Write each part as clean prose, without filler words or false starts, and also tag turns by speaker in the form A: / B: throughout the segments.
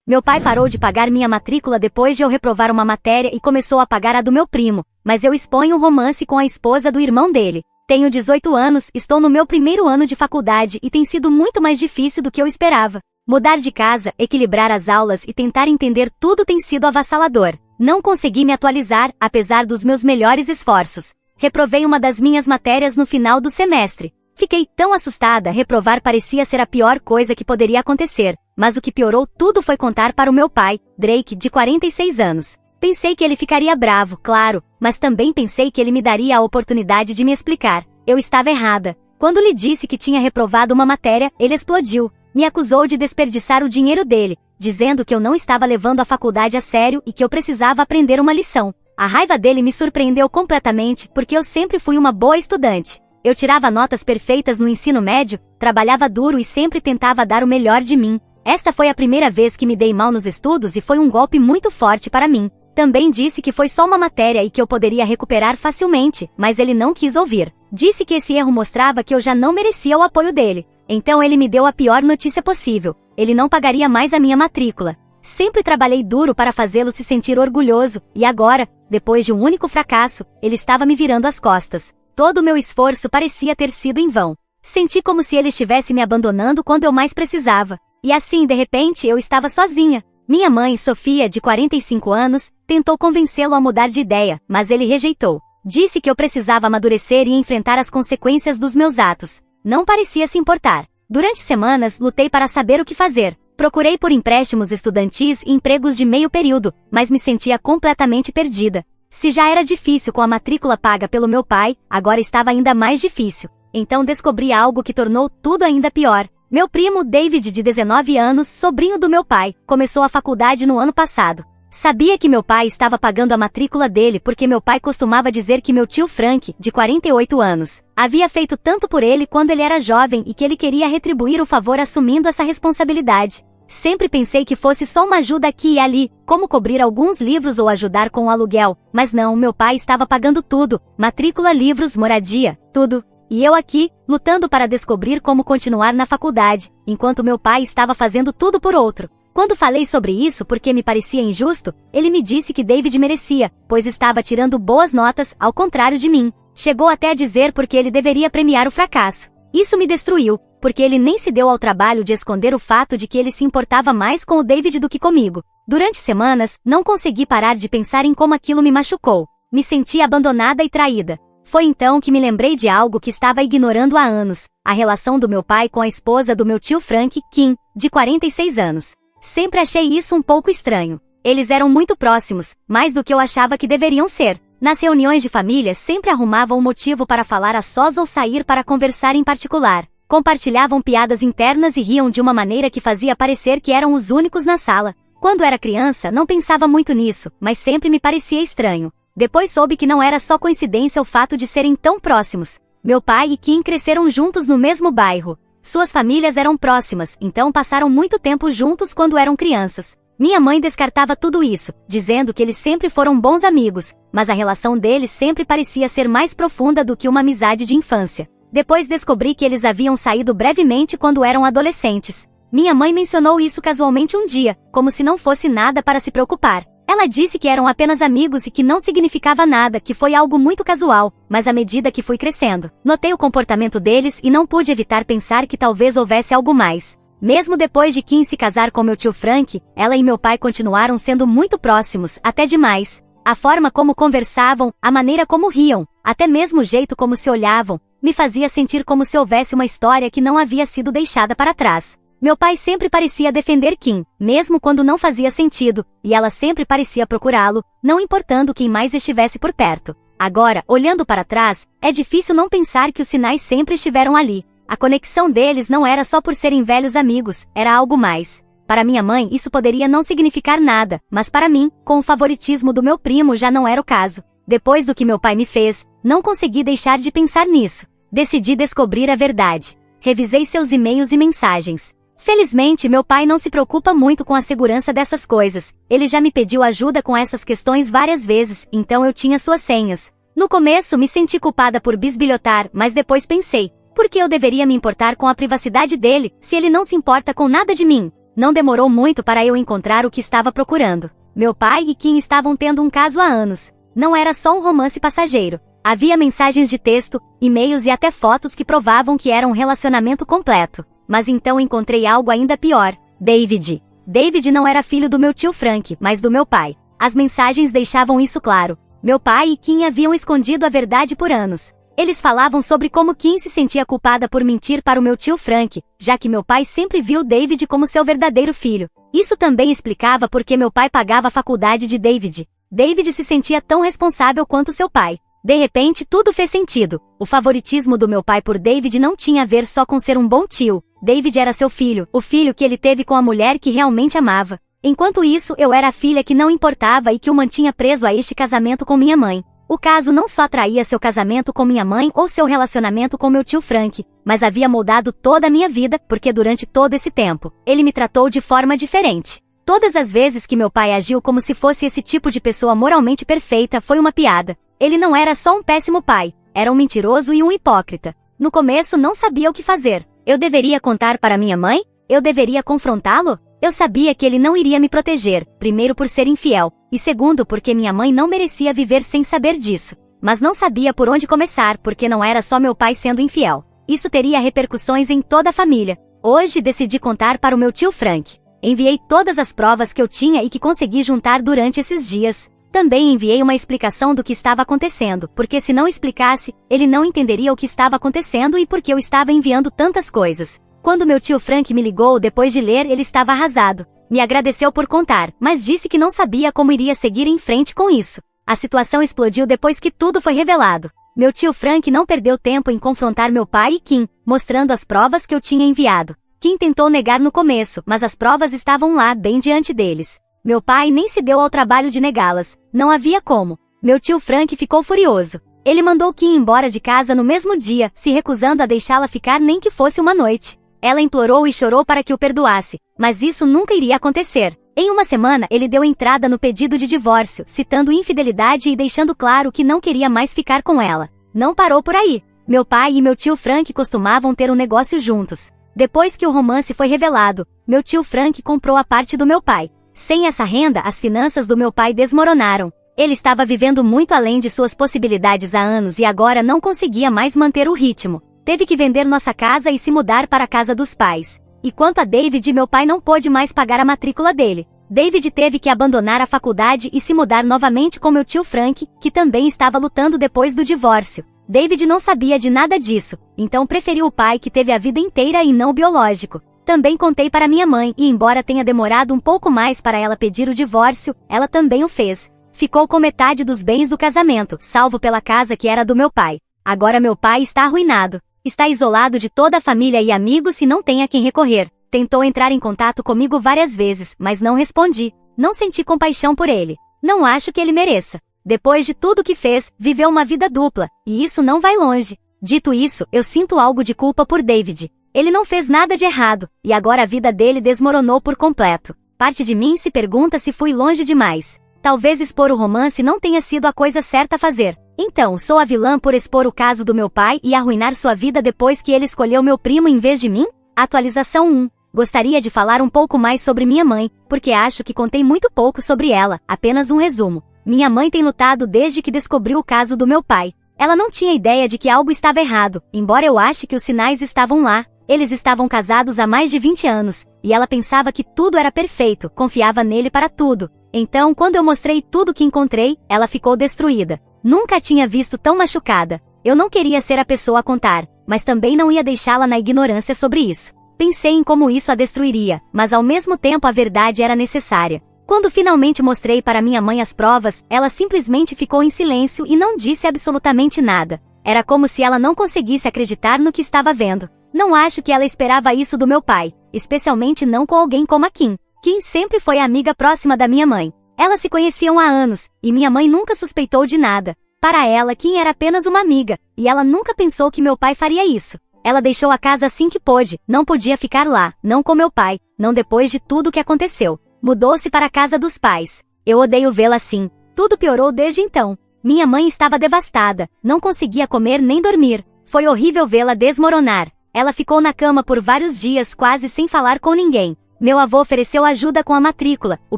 A: Meu pai parou de pagar minha matrícula depois de eu reprovar uma matéria e começou a pagar a do meu primo, mas eu exponho um romance com a esposa do irmão dele. Tenho 18 anos, estou no meu primeiro ano de faculdade e tem sido muito mais difícil do que eu esperava. Mudar de casa, equilibrar as aulas e tentar entender tudo tem sido avassalador. Não consegui me atualizar, apesar dos meus melhores esforços. Reprovei uma das minhas matérias no final do semestre. Fiquei tão assustada, reprovar parecia ser a pior coisa que poderia acontecer. Mas o que piorou tudo foi contar para o meu pai, Drake, de 46 anos. Pensei que ele ficaria bravo, claro, mas também pensei que ele me daria a oportunidade de me explicar. Eu estava errada. Quando lhe disse que tinha reprovado uma matéria, ele explodiu. Me acusou de desperdiçar o dinheiro dele, dizendo que eu não estava levando a faculdade a sério e que eu precisava aprender uma lição. A raiva dele me surpreendeu completamente porque eu sempre fui uma boa estudante. Eu tirava notas perfeitas no ensino médio, trabalhava duro e sempre tentava dar o melhor de mim. Esta foi a primeira vez que me dei mal nos estudos e foi um golpe muito forte para mim. Também disse que foi só uma matéria e que eu poderia recuperar facilmente, mas ele não quis ouvir. Disse que esse erro mostrava que eu já não merecia o apoio dele. Então ele me deu a pior notícia possível. Ele não pagaria mais a minha matrícula. Sempre trabalhei duro para fazê-lo se sentir orgulhoso, e agora, depois de um único fracasso, ele estava me virando as costas. Todo o meu esforço parecia ter sido em vão. Senti como se ele estivesse me abandonando quando eu mais precisava. E assim, de repente, eu estava sozinha. Minha mãe, Sofia, de 45 anos, tentou convencê-lo a mudar de ideia, mas ele rejeitou. Disse que eu precisava amadurecer e enfrentar as consequências dos meus atos. Não parecia se importar. Durante semanas, lutei para saber o que fazer. Procurei por empréstimos estudantis e empregos de meio período, mas me sentia completamente perdida. Se já era difícil com a matrícula paga pelo meu pai, agora estava ainda mais difícil. Então descobri algo que tornou tudo ainda pior. Meu primo David, de 19 anos, sobrinho do meu pai, começou a faculdade no ano passado. Sabia que meu pai estava pagando a matrícula dele porque meu pai costumava dizer que meu tio Frank, de 48 anos, havia feito tanto por ele quando ele era jovem e que ele queria retribuir o favor assumindo essa responsabilidade. Sempre pensei que fosse só uma ajuda aqui e ali, como cobrir alguns livros ou ajudar com o aluguel, mas não, meu pai estava pagando tudo, matrícula, livros, moradia, tudo. E eu aqui, lutando para descobrir como continuar na faculdade, enquanto meu pai estava fazendo tudo por outro. Quando falei sobre isso porque me parecia injusto, ele me disse que David merecia, pois estava tirando boas notas, ao contrário de mim. Chegou até a dizer porque ele deveria premiar o fracasso. Isso me destruiu, porque ele nem se deu ao trabalho de esconder o fato de que ele se importava mais com o David do que comigo. Durante semanas, não consegui parar de pensar em como aquilo me machucou. Me senti abandonada e traída. Foi então que me lembrei de algo que estava ignorando há anos, a relação do meu pai com a esposa do meu tio Frank, Kim, de 46 anos. Sempre achei isso um pouco estranho. Eles eram muito próximos, mais do que eu achava que deveriam ser. Nas reuniões de família sempre arrumavam um motivo para falar a sós ou sair para conversar em particular. Compartilhavam piadas internas e riam de uma maneira que fazia parecer que eram os únicos na sala. Quando era criança, não pensava muito nisso, mas sempre me parecia estranho. Depois soube que não era só coincidência o fato de serem tão próximos. Meu pai e Kim cresceram juntos no mesmo bairro. Suas famílias eram próximas, então passaram muito tempo juntos quando eram crianças. Minha mãe descartava tudo isso, dizendo que eles sempre foram bons amigos, mas a relação deles sempre parecia ser mais profunda do que uma amizade de infância. Depois descobri que eles haviam saído brevemente quando eram adolescentes. Minha mãe mencionou isso casualmente um dia, como se não fosse nada para se preocupar. Ela disse que eram apenas amigos e que não significava nada, que foi algo muito casual, mas à medida que fui crescendo, notei o comportamento deles e não pude evitar pensar que talvez houvesse algo mais. Mesmo depois de Kim se casar com meu tio Frank, ela e meu pai continuaram sendo muito próximos, até demais. A forma como conversavam, a maneira como riam, até mesmo o jeito como se olhavam, me fazia sentir como se houvesse uma história que não havia sido deixada para trás. Meu pai sempre parecia defender Kim, mesmo quando não fazia sentido, e ela sempre parecia procurá-lo, não importando quem mais estivesse por perto. Agora, olhando para trás, é difícil não pensar que os sinais sempre estiveram ali. A conexão deles não era só por serem velhos amigos, era algo mais. Para minha mãe isso poderia não significar nada, mas para mim, com o favoritismo do meu primo já não era o caso. Depois do que meu pai me fez, não consegui deixar de pensar nisso. Decidi descobrir a verdade. Revisei seus e-mails e mensagens. Felizmente, meu pai não se preocupa muito com a segurança dessas coisas. Ele já me pediu ajuda com essas questões várias vezes, então eu tinha suas senhas. No começo, me senti culpada por bisbilhotar, mas depois pensei, por que eu deveria me importar com a privacidade dele, se ele não se importa com nada de mim? Não demorou muito para eu encontrar o que estava procurando. Meu pai e Kim estavam tendo um caso há anos. Não era só um romance passageiro. Havia mensagens de texto, e-mails e até fotos que provavam que era um relacionamento completo. Mas então encontrei algo ainda pior. David. David não era filho do meu tio Frank, mas do meu pai. As mensagens deixavam isso claro. Meu pai e Kim haviam escondido a verdade por anos. Eles falavam sobre como Kim se sentia culpada por mentir para o meu tio Frank, já que meu pai sempre viu David como seu verdadeiro filho. Isso também explicava por que meu pai pagava a faculdade de David. David se sentia tão responsável quanto seu pai. De repente, tudo fez sentido. O favoritismo do meu pai por David não tinha a ver só com ser um bom tio. David era seu filho, o filho que ele teve com a mulher que realmente amava. Enquanto isso, eu era a filha que não importava e que o mantinha preso a este casamento com minha mãe. O caso não só traía seu casamento com minha mãe ou seu relacionamento com meu tio Frank, mas havia moldado toda a minha vida, porque durante todo esse tempo, ele me tratou de forma diferente. Todas as vezes que meu pai agiu como se fosse esse tipo de pessoa moralmente perfeita foi uma piada. Ele não era só um péssimo pai, era um mentiroso e um hipócrita. No começo não sabia o que fazer. Eu deveria contar para minha mãe? Eu deveria confrontá-lo? Eu sabia que ele não iria me proteger, primeiro por ser infiel, e segundo porque minha mãe não merecia viver sem saber disso. Mas não sabia por onde começar porque não era só meu pai sendo infiel. Isso teria repercussões em toda a família. Hoje decidi contar para o meu tio Frank. Enviei todas as provas que eu tinha e que consegui juntar durante esses dias. Também enviei uma explicação do que estava acontecendo, porque se não explicasse, ele não entenderia o que estava acontecendo e por que eu estava enviando tantas coisas. Quando meu tio Frank me ligou depois de ler, ele estava arrasado. Me agradeceu por contar, mas disse que não sabia como iria seguir em frente com isso. A situação explodiu depois que tudo foi revelado. Meu tio Frank não perdeu tempo em confrontar meu pai e Kim, mostrando as provas que eu tinha enviado. Kim tentou negar no começo, mas as provas estavam lá bem diante deles. Meu pai nem se deu ao trabalho de negá-las. Não havia como. Meu tio Frank ficou furioso. Ele mandou Kim embora de casa no mesmo dia, se recusando a deixá-la ficar nem que fosse uma noite. Ela implorou e chorou para que o perdoasse, mas isso nunca iria acontecer. Em uma semana, ele deu entrada no pedido de divórcio, citando infidelidade e deixando claro que não queria mais ficar com ela. Não parou por aí. Meu pai e meu tio Frank costumavam ter um negócio juntos. Depois que o romance foi revelado, meu tio Frank comprou a parte do meu pai. Sem essa renda, as finanças do meu pai desmoronaram. Ele estava vivendo muito além de suas possibilidades há anos e agora não conseguia mais manter o ritmo. Teve que vender nossa casa e se mudar para a casa dos pais. E quanto a David, meu pai não pôde mais pagar a matrícula dele. David teve que abandonar a faculdade e se mudar novamente com meu tio Frank, que também estava lutando depois do divórcio. David não sabia de nada disso, então preferiu o pai que teve a vida inteira e não o biológico. Também contei para minha mãe e embora tenha demorado um pouco mais para ela pedir o divórcio, ela também o fez. Ficou com metade dos bens do casamento, salvo pela casa que era do meu pai. Agora meu pai está arruinado. Está isolado de toda a família e amigos e não tem a quem recorrer. Tentou entrar em contato comigo várias vezes, mas não respondi. Não senti compaixão por ele. Não acho que ele mereça. Depois de tudo que fez, viveu uma vida dupla, e isso não vai longe. Dito isso, eu sinto algo de culpa por David. Ele não fez nada de errado, e agora a vida dele desmoronou por completo. Parte de mim se pergunta se fui longe demais. Talvez expor o romance não tenha sido a coisa certa a fazer. Então, sou a vilã por expor o caso do meu pai e arruinar sua vida depois que ele escolheu meu primo em vez de mim? Atualização 1. Gostaria de falar um pouco mais sobre minha mãe, porque acho que contei muito pouco sobre ela, apenas um resumo. Minha mãe tem lutado desde que descobriu o caso do meu pai. Ela não tinha ideia de que algo estava errado, embora eu ache que os sinais estavam lá. Eles estavam casados há mais de 20 anos, e ela pensava que tudo era perfeito, confiava nele para tudo. Então, quando eu mostrei tudo que encontrei, ela ficou destruída. Nunca a tinha visto tão machucada. Eu não queria ser a pessoa a contar, mas também não ia deixá-la na ignorância sobre isso. Pensei em como isso a destruiria, mas ao mesmo tempo a verdade era necessária. Quando finalmente mostrei para minha mãe as provas, ela simplesmente ficou em silêncio e não disse absolutamente nada. Era como se ela não conseguisse acreditar no que estava vendo. Não acho que ela esperava isso do meu pai, especialmente não com alguém como a Kim. Kim sempre foi a amiga próxima da minha mãe. Elas se conheciam há anos, e minha mãe nunca suspeitou de nada. Para ela, Kim era apenas uma amiga, e ela nunca pensou que meu pai faria isso. Ela deixou a casa assim que pôde, não podia ficar lá, não com meu pai, não depois de tudo o que aconteceu. Mudou-se para a casa dos pais. Eu odeio vê-la assim. Tudo piorou desde então. Minha mãe estava devastada, não conseguia comer nem dormir. Foi horrível vê-la desmoronar. Ela ficou na cama por vários dias quase sem falar com ninguém. Meu avô ofereceu ajuda com a matrícula, o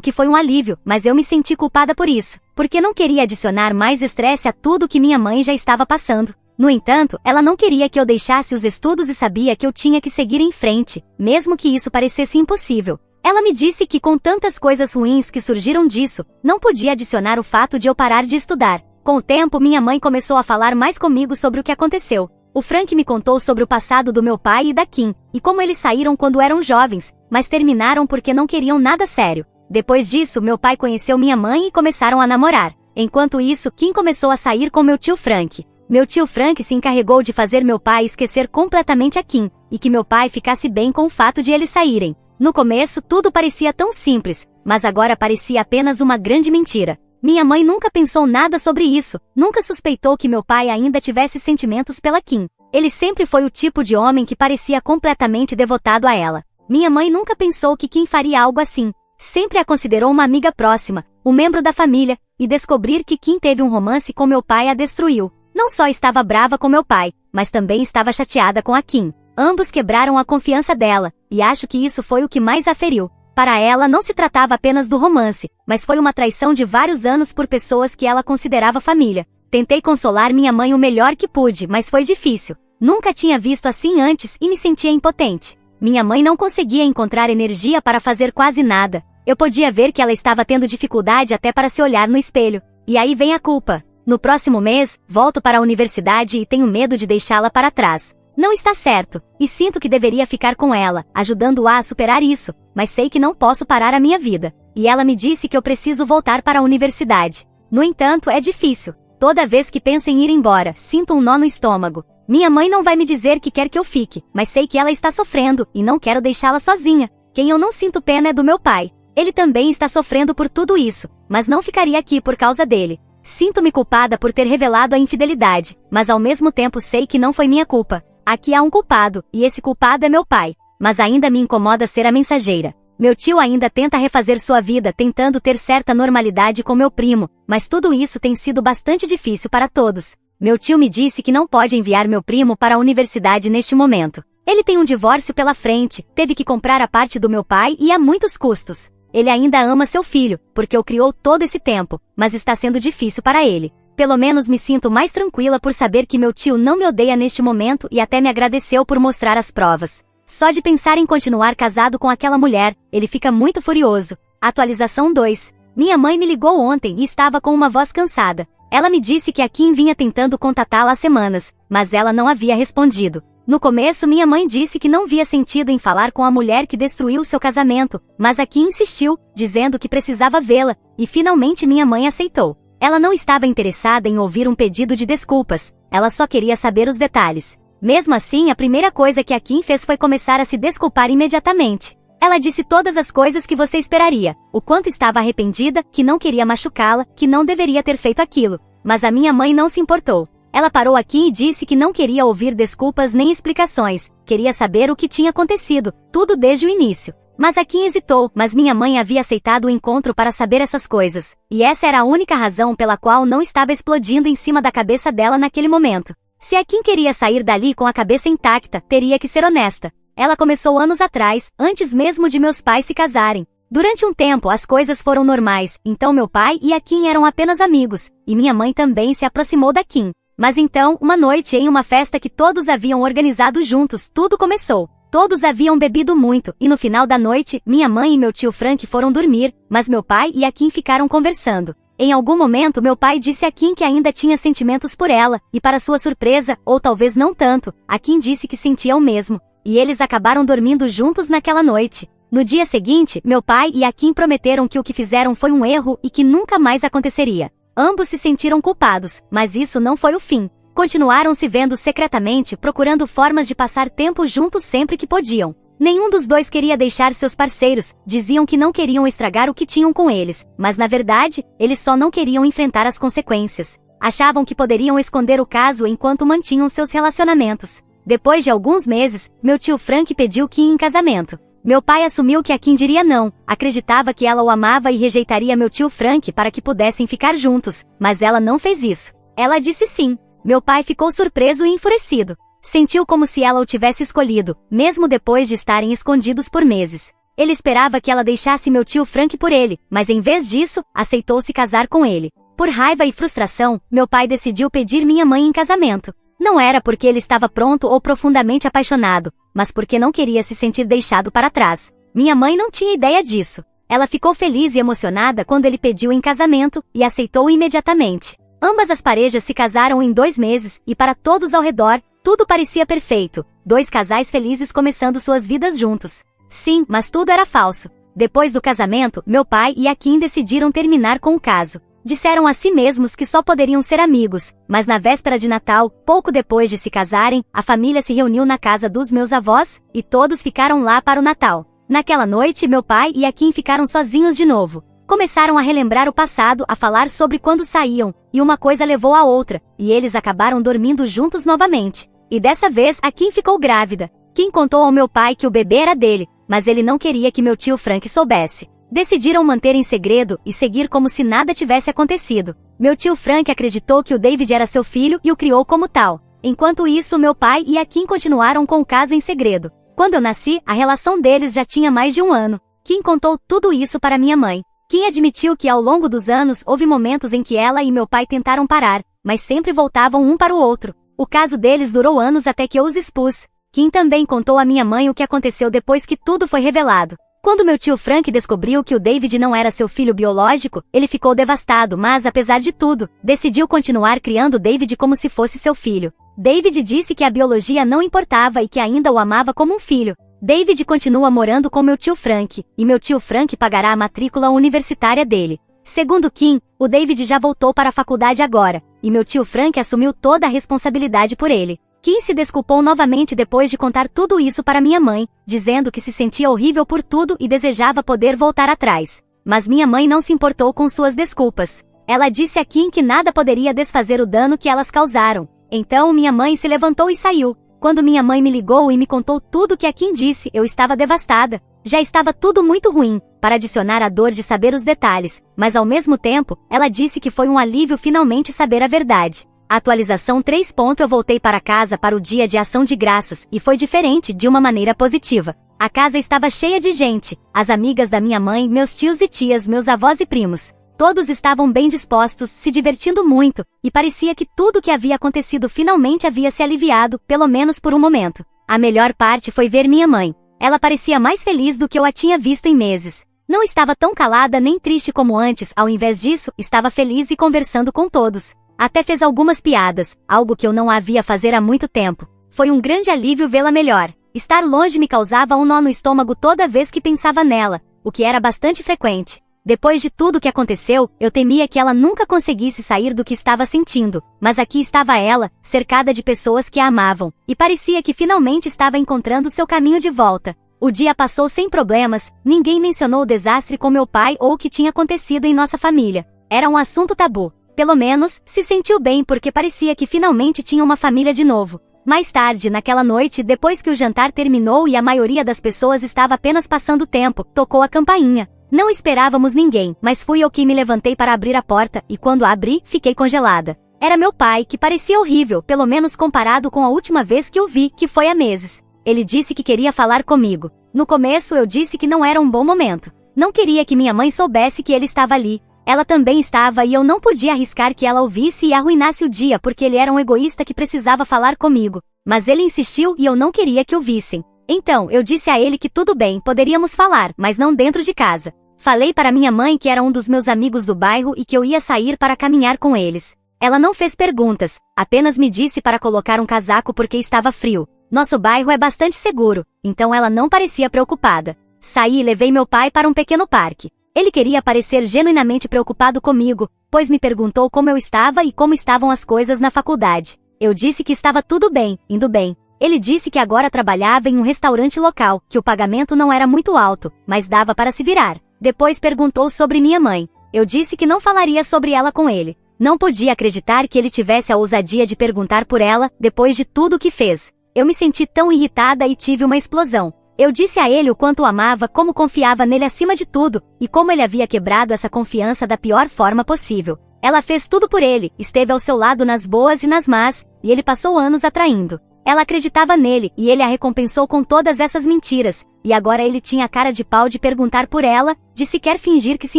A: que foi um alívio, mas eu me senti culpada por isso, porque não queria adicionar mais estresse a tudo que minha mãe já estava passando. No entanto, ela não queria que eu deixasse os estudos e sabia que eu tinha que seguir em frente, mesmo que isso parecesse impossível. Ela me disse que com tantas coisas ruins que surgiram disso, não podia adicionar o fato de eu parar de estudar. Com o tempo, minha mãe começou a falar mais comigo sobre o que aconteceu. O Frank me contou sobre o passado do meu pai e da Kim, e como eles saíram quando eram jovens, mas terminaram porque não queriam nada sério. Depois disso, meu pai conheceu minha mãe e começaram a namorar. Enquanto isso, Kim começou a sair com meu tio Frank. Meu tio Frank se encarregou de fazer meu pai esquecer completamente a Kim, e que meu pai ficasse bem com o fato de eles saírem. No começo, tudo parecia tão simples, mas agora parecia apenas uma grande mentira. Minha mãe nunca pensou nada sobre isso, nunca suspeitou que meu pai ainda tivesse sentimentos pela Kim. Ele sempre foi o tipo de homem que parecia completamente devotado a ela. Minha mãe nunca pensou que Kim faria algo assim. Sempre a considerou uma amiga próxima, um membro da família, e descobrir que Kim teve um romance com meu pai a destruiu. Não só estava brava com meu pai, mas também estava chateada com a Kim. Ambos quebraram a confiança dela, e acho que isso foi o que mais a feriu. Para ela não se tratava apenas do romance, mas foi uma traição de vários anos por pessoas que ela considerava família. Tentei consolar minha mãe o melhor que pude, mas foi difícil. Nunca tinha visto assim antes e me sentia impotente. Minha mãe não conseguia encontrar energia para fazer quase nada. Eu podia ver que ela estava tendo dificuldade até para se olhar no espelho. E aí vem a culpa. No próximo mês, volto para a universidade e tenho medo de deixá-la para trás. Não está certo, e sinto que deveria ficar com ela, ajudando-a a superar isso, mas sei que não posso parar a minha vida. E ela me disse que eu preciso voltar para a universidade. No entanto, é difícil. Toda vez que penso em ir embora, sinto um nó no estômago. Minha mãe não vai me dizer que quer que eu fique, mas sei que ela está sofrendo, e não quero deixá-la sozinha. Quem eu não sinto pena é do meu pai. Ele também está sofrendo por tudo isso, mas não ficaria aqui por causa dele. Sinto-me culpada por ter revelado a infidelidade, mas ao mesmo tempo sei que não foi minha culpa. Aqui há um culpado, e esse culpado é meu pai. Mas ainda me incomoda ser a mensageira. Meu tio ainda tenta refazer sua vida tentando ter certa normalidade com meu primo, mas tudo isso tem sido bastante difícil para todos. Meu tio me disse que não pode enviar meu primo para a universidade neste momento. Ele tem um divórcio pela frente, teve que comprar a parte do meu pai e há muitos custos. Ele ainda ama seu filho, porque o criou todo esse tempo, mas está sendo difícil para ele. Pelo menos me sinto mais tranquila por saber que meu tio não me odeia neste momento e até me agradeceu por mostrar as provas. Só de pensar em continuar casado com aquela mulher, ele fica muito furioso. Atualização 2. Minha mãe me ligou ontem e estava com uma voz cansada. Ela me disse que a Kim vinha tentando contatá-la há semanas, mas ela não havia respondido. No começo, minha mãe disse que não via sentido em falar com a mulher que destruiu seu casamento, mas a Kim insistiu, dizendo que precisava vê-la, e finalmente minha mãe aceitou. Ela não estava interessada em ouvir um pedido de desculpas, ela só queria saber os detalhes. Mesmo assim, a primeira coisa que a Kim fez foi começar a se desculpar imediatamente. Ela disse todas as coisas que você esperaria, o quanto estava arrependida, que não queria machucá-la, que não deveria ter feito aquilo. Mas a minha mãe não se importou. Ela parou aqui e disse que não queria ouvir desculpas nem explicações, queria saber o que tinha acontecido, tudo desde o início. Mas a Kim hesitou, mas minha mãe havia aceitado o encontro para saber essas coisas, e essa era a única razão pela qual não estava explodindo em cima da cabeça dela naquele momento. Se a Kim queria sair dali com a cabeça intacta, teria que ser honesta. Ela começou anos atrás, antes mesmo de meus pais se casarem. Durante um tempo as coisas foram normais, então meu pai e a Kim eram apenas amigos, e minha mãe também se aproximou da Kim. Mas então, uma noite em uma festa que todos haviam organizado juntos, tudo começou. Todos haviam bebido muito, e no final da noite, minha mãe e meu tio Frank foram dormir, mas meu pai e a Kim ficaram conversando. Em algum momento meu pai disse a Kim que ainda tinha sentimentos por ela, e para sua surpresa, ou talvez não tanto, a Kim disse que sentia o mesmo. E eles acabaram dormindo juntos naquela noite. No dia seguinte, meu pai e a Kim prometeram que o que fizeram foi um erro e que nunca mais aconteceria. Ambos se sentiram culpados, mas isso não foi o fim. Continuaram se vendo secretamente, procurando formas de passar tempo juntos sempre que podiam. Nenhum dos dois queria deixar seus parceiros, diziam que não queriam estragar o que tinham com eles, mas na verdade, eles só não queriam enfrentar as consequências. Achavam que poderiam esconder o caso enquanto mantinham seus relacionamentos. Depois de alguns meses, meu tio Frank pediu Kim em casamento. Meu pai assumiu que a Kim diria não, acreditava que ela o amava e rejeitaria meu tio Frank para que pudessem ficar juntos, mas ela não fez isso. Ela disse sim. Meu pai ficou surpreso e enfurecido. Sentiu como se ela o tivesse escolhido, mesmo depois de estarem escondidos por meses. Ele esperava que ela deixasse meu tio Frank por ele, mas em vez disso, aceitou se casar com ele. Por raiva e frustração, meu pai decidiu pedir minha mãe em casamento. Não era porque ele estava pronto ou profundamente apaixonado, mas porque não queria se sentir deixado para trás. Minha mãe não tinha ideia disso. Ela ficou feliz e emocionada quando ele pediu em casamento e aceitou imediatamente. Ambas as parejas se casaram em 2 meses e para todos ao redor, tudo parecia perfeito. 2 casais felizes começando suas vidas juntos. Sim, mas tudo era falso. Depois do casamento, meu pai e a Kim decidiram terminar com o caso. Disseram a si mesmos que só poderiam ser amigos, mas na véspera de Natal, pouco depois de se casarem, a família se reuniu na casa dos meus avós, e todos ficaram lá para o Natal. Naquela noite, meu pai e a Kim ficaram sozinhos de novo. Começaram a relembrar o passado, a falar sobre quando saíam, e uma coisa levou a outra, e eles acabaram dormindo juntos novamente. E dessa vez, a Kim ficou grávida. Kim contou ao meu pai que o bebê era dele, mas ele não queria que meu tio Frank soubesse. Decidiram manter em segredo e seguir como se nada tivesse acontecido. Meu tio Frank acreditou que o David era seu filho e o criou como tal. Enquanto isso, meu pai e a Kim continuaram com o caso em segredo. Quando eu nasci, a relação deles já tinha mais de 1 ano. Kim contou tudo isso para minha mãe. Kim admitiu que ao longo dos anos houve momentos em que ela e meu pai tentaram parar, mas sempre voltavam um para o outro. O caso deles durou anos até que eu os expus. Kim também contou à minha mãe o que aconteceu depois que tudo foi revelado. Quando meu tio Frank descobriu que o David não era seu filho biológico, ele ficou devastado, mas apesar de tudo, decidiu continuar criando David como se fosse seu filho. David disse que a biologia não importava e que ainda o amava como um filho. David continua morando com meu tio Frank, e meu tio Frank pagará a matrícula universitária dele. Segundo Kim, o David já voltou para a faculdade agora, e meu tio Frank assumiu toda a responsabilidade por ele. Kim se desculpou novamente depois de contar tudo isso para minha mãe, dizendo que se sentia horrível por tudo e desejava poder voltar atrás. Mas minha mãe não se importou com suas desculpas. Ela disse a Kim que nada poderia desfazer o dano que elas causaram. Então minha mãe se levantou e saiu. Quando minha mãe me ligou e me contou tudo que a Kim disse, eu estava devastada. Já estava tudo muito ruim, para adicionar a dor de saber os detalhes, mas ao mesmo tempo, ela disse que foi um alívio finalmente saber a verdade. Atualização 3. Eu voltei para casa para o dia de ação de graças, e foi diferente de uma maneira positiva. A casa estava cheia de gente, as amigas da minha mãe, meus tios e tias, meus avós e primos. Todos estavam bem dispostos, se divertindo muito, e parecia que tudo que havia acontecido finalmente havia se aliviado, pelo menos por um momento. A melhor parte foi ver minha mãe. Ela parecia mais feliz do que eu a tinha visto em meses. Não estava tão calada nem triste como antes, ao invés disso, estava feliz e conversando com todos. Até fez algumas piadas, algo que eu não a via fazer há muito tempo. Foi um grande alívio vê-la melhor. Estar longe me causava um nó no estômago toda vez que pensava nela, o que era bastante frequente. Depois de tudo que aconteceu, eu temia que ela nunca conseguisse sair do que estava sentindo, mas aqui estava ela, cercada de pessoas que a amavam, e parecia que finalmente estava encontrando seu caminho de volta. O dia passou sem problemas, ninguém mencionou o desastre com meu pai ou o que tinha acontecido em nossa família. Era um assunto tabu. Pelo menos, se sentiu bem porque parecia que finalmente tinha uma família de novo. Mais tarde, naquela noite, depois que o jantar terminou e a maioria das pessoas estava apenas passando tempo, tocou a campainha. Não esperávamos ninguém, mas fui eu que me levantei para abrir a porta, e quando a abri, fiquei congelada. Era meu pai, que parecia horrível, pelo menos comparado com a última vez que o vi, que foi há meses. Ele disse que queria falar comigo. No começo eu disse que não era um bom momento. Não queria que minha mãe soubesse que ele estava ali. Ela também estava e eu não podia arriscar que ela ouvisse e arruinasse o dia porque ele era um egoísta que precisava falar comigo. Mas ele insistiu e eu não queria que ouvissem. Então, eu disse a ele que tudo bem, poderíamos falar, mas não dentro de casa. Falei para minha mãe que era um dos meus amigos do bairro e que eu ia sair para caminhar com eles. Ela não fez perguntas, apenas me disse para colocar um casaco porque estava frio. Nosso bairro é bastante seguro, então ela não parecia preocupada. Saí e levei meu pai para um pequeno parque. Ele queria parecer genuinamente preocupado comigo, pois me perguntou como eu estava e como estavam as coisas na faculdade. Eu disse que estava tudo bem, indo bem. Ele disse que agora trabalhava em um restaurante local, que o pagamento não era muito alto, mas dava para se virar. Depois perguntou sobre minha mãe. Eu disse que não falaria sobre ela com ele. Não podia acreditar que ele tivesse a ousadia de perguntar por ela, depois de tudo o que fez. Eu me senti tão irritada e tive uma explosão. Eu disse a ele o quanto o amava, como confiava nele acima de tudo, e como ele havia quebrado essa confiança da pior forma possível. Ela fez tudo por ele, esteve ao seu lado nas boas e nas más, e ele passou anos a traindo. Ela acreditava nele, e ele a recompensou com todas essas mentiras, e agora ele tinha a cara de pau de perguntar por ela, de sequer fingir que se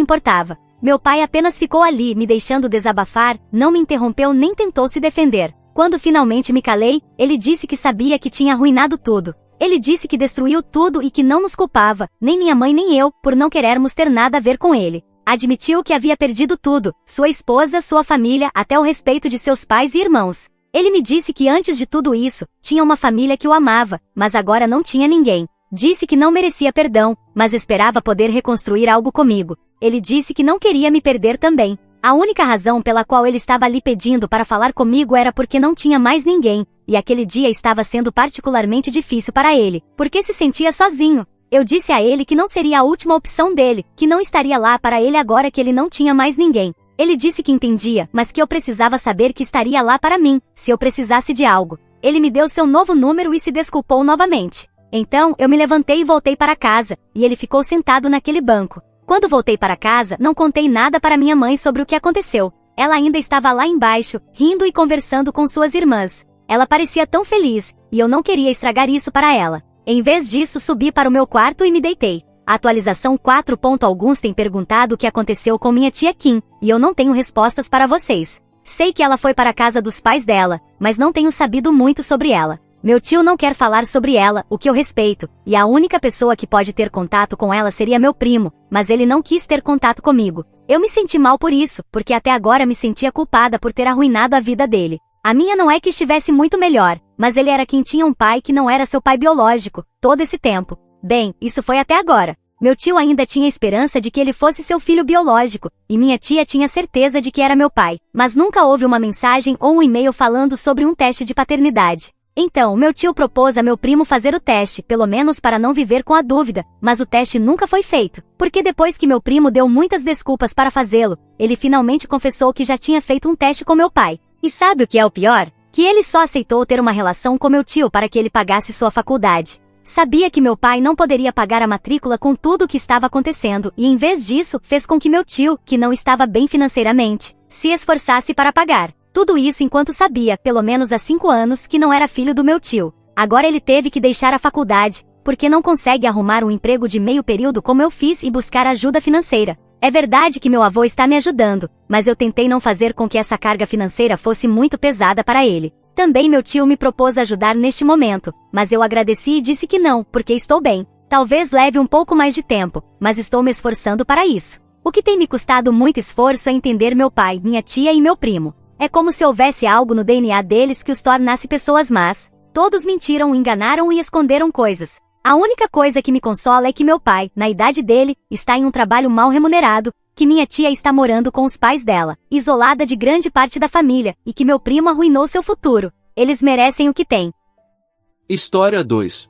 A: importava. Meu pai apenas ficou ali, me deixando desabafar, não me interrompeu nem tentou se defender. Quando finalmente me calei, ele disse que sabia que tinha arruinado tudo. Ele disse que destruiu tudo e que não nos culpava, nem minha mãe nem eu, por não querermos ter nada a ver com ele. Admitiu que havia perdido tudo, sua esposa, sua família, até o respeito de seus pais e irmãos. Ele me disse que antes de tudo isso, tinha uma família que o amava, mas agora não tinha ninguém. Disse que não merecia perdão, mas esperava poder reconstruir algo comigo. Ele disse que não queria me perder também. A única razão pela qual ele estava ali pedindo para falar comigo era porque não tinha mais ninguém, e aquele dia estava sendo particularmente difícil para ele, porque se sentia sozinho. Eu disse a ele que não seria a última opção dele, que não estaria lá para ele agora que ele não tinha mais ninguém. Ele disse que entendia, mas que eu precisava saber que estaria lá para mim, se eu precisasse de algo. Ele me deu seu novo número e se desculpou novamente. Então, eu me levantei e voltei para casa, e ele ficou sentado naquele banco. Quando voltei para casa, não contei nada para minha mãe sobre o que aconteceu. Ela ainda estava lá embaixo, rindo e conversando com suas irmãs. Ela parecia tão feliz, e eu não queria estragar isso para ela. Em vez disso, subi para o meu quarto e me deitei. Atualização 4. Alguns têm perguntado o que aconteceu com minha tia Kim, e eu não tenho respostas para vocês. Sei que ela foi para a casa dos pais dela, mas não tenho sabido muito sobre ela. Meu tio não quer falar sobre ela, o que eu respeito, e a única pessoa que pode ter contato com ela seria meu primo, mas ele não quis ter contato comigo. Eu me senti mal por isso, porque até agora me sentia culpada por ter arruinado a vida dele. A minha não é que estivesse muito melhor, mas ele era quem tinha um pai que não era seu pai biológico, todo esse tempo. Bem, isso foi até agora. Meu tio ainda tinha esperança de que ele fosse seu filho biológico, e minha tia tinha certeza de que era meu pai, mas nunca houve uma mensagem ou um e-mail falando sobre um teste de paternidade. Então, meu tio propôs a meu primo fazer o teste, pelo menos para não viver com a dúvida, mas o teste nunca foi feito, porque depois que meu primo deu muitas desculpas para fazê-lo, ele finalmente confessou que já tinha feito um teste com meu pai. E sabe o que é o pior? Que ele só aceitou ter uma relação com meu tio para que ele pagasse sua faculdade. Sabia que meu pai não poderia pagar a matrícula com tudo o que estava acontecendo e, em vez disso, fez com que meu tio, que não estava bem financeiramente, se esforçasse para pagar. Tudo isso enquanto sabia, pelo menos há 5 anos, que não era filho do meu tio. Agora ele teve que deixar a faculdade, porque não consegue arrumar um emprego de meio período como eu fiz e buscar ajuda financeira. É verdade que meu avô está me ajudando, mas eu tentei não fazer com que essa carga financeira fosse muito pesada para ele. Também meu tio me propôs ajudar neste momento, mas eu agradeci e disse que não, porque estou bem. Talvez leve um pouco mais de tempo, mas estou me esforçando para isso. O que tem me custado muito esforço é entender meu pai, minha tia e meu primo. É como se houvesse algo no DNA deles que os tornasse pessoas más. Todos mentiram, enganaram e esconderam coisas. A única coisa que me consola é que meu pai, na idade dele, está em um trabalho mal remunerado, que minha tia está morando com os pais dela, isolada de grande parte da família, e que meu primo arruinou seu futuro. Eles merecem o que têm.
B: História 2.